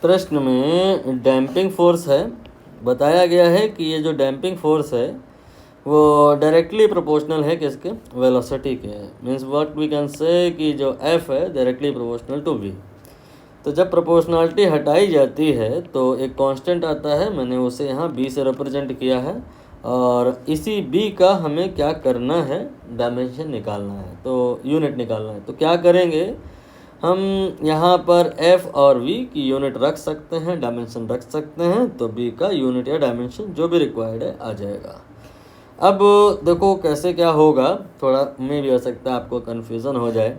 प्रश्न में damping force है, बताया गया है कि ये जो डैम्पिंग फोर्स है वो डायरेक्टली प्रोपोर्शनल है किसके, वेलोसिटी के। Means what we can say कि जो F है डायरेक्टली प्रोपोर्शनल टू V। तो जब प्रोपोर्शनलिटी हटाई जाती है तो एक कांस्टेंट आता है, मैंने उसे यहाँ B से रिप्रेजेंट किया है, और इसी B का हमें क्या करना है, डायमेंशन निकालना है, तो यूनिट निकालना है। तो क्या करेंगे, हम यहाँ पर F और V की यूनिट रख सकते हैं, डायमेंशन रख सकते हैं, तो B का यूनिट या डायमेंशन जो भी रिक्वायर्ड है आ जाएगा। अब देखो कैसे क्या होगा, थोड़ा में भी हो सकता है आपको कन्फ्यूज़न हो जाए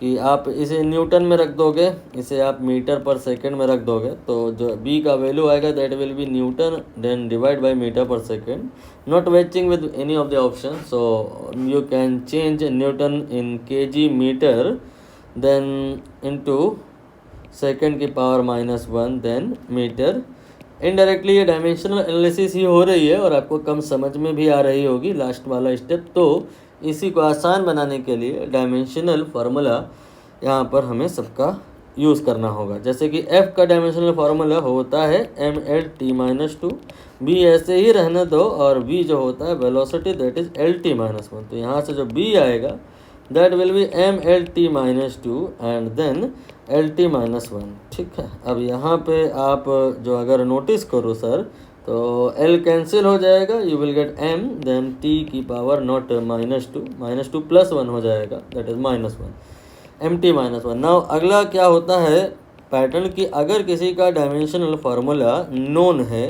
कि आप इसे न्यूटन में रख दोगे, इसे आप मीटर पर सेकंड में रख दोगे, तो जो B का वैल्यू आएगा that will be newton then divide by metre पर second, not matching with any of the option. So you can change newton in kg metre then into second की पावर -1 देन मीटर। इनडायरेक्टली ये dimensional analysis ही हो रही है और आपको कम समझ में भी आ रही होगी लास्ट वाला स्टेप। तो इसी को आसान बनाने के लिए डायमेंशनल फार्मूला यहाँ पर हमें सबका यूज़ करना होगा। जैसे कि F का डायमेंशनल फार्मूला होता है mL_t-2, B ऐसे ही रहने दो, और V जो होता है वेलोसिटी दैट इज LT-1। तो यहाँ से जो B आएगा that will be mL_t-2 and then LT-1। ठीक है, अब यहाँ पे आप जो अगर नोटिस करो सर, तो L कैंसिल हो जाएगा, you will get m then t की पावर नॉट -2 प्लस 1 हो जाएगा दैट इज -1 mt-1। नाउ अगला क्या होता है पैटर्न की, अगर किसी का डायमेंशनल फार्मूला नोन है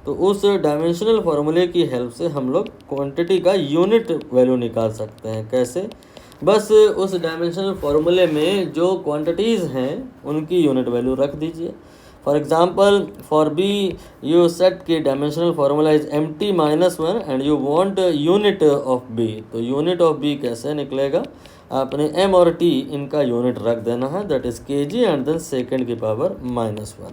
तो उस डायमेंशनल फार्मूले की हेल्प से हम लोग क्वांटिटी का यूनिट वैल्यू निकाल सकते हैं। कैसे, बस उस डायमेंशनल फार्मूले में जो क्वांटिटीज़ हैं उनकी यूनिट वैल्यू रख दीजिए। For example for B you set की dimensional formula is mt-1 and you want unit of B। तो यूनिट ऑफ B कैसे निकलेगा, आपने m और t इनका यूनिट रख देना है that is kg and then second की पावर -1।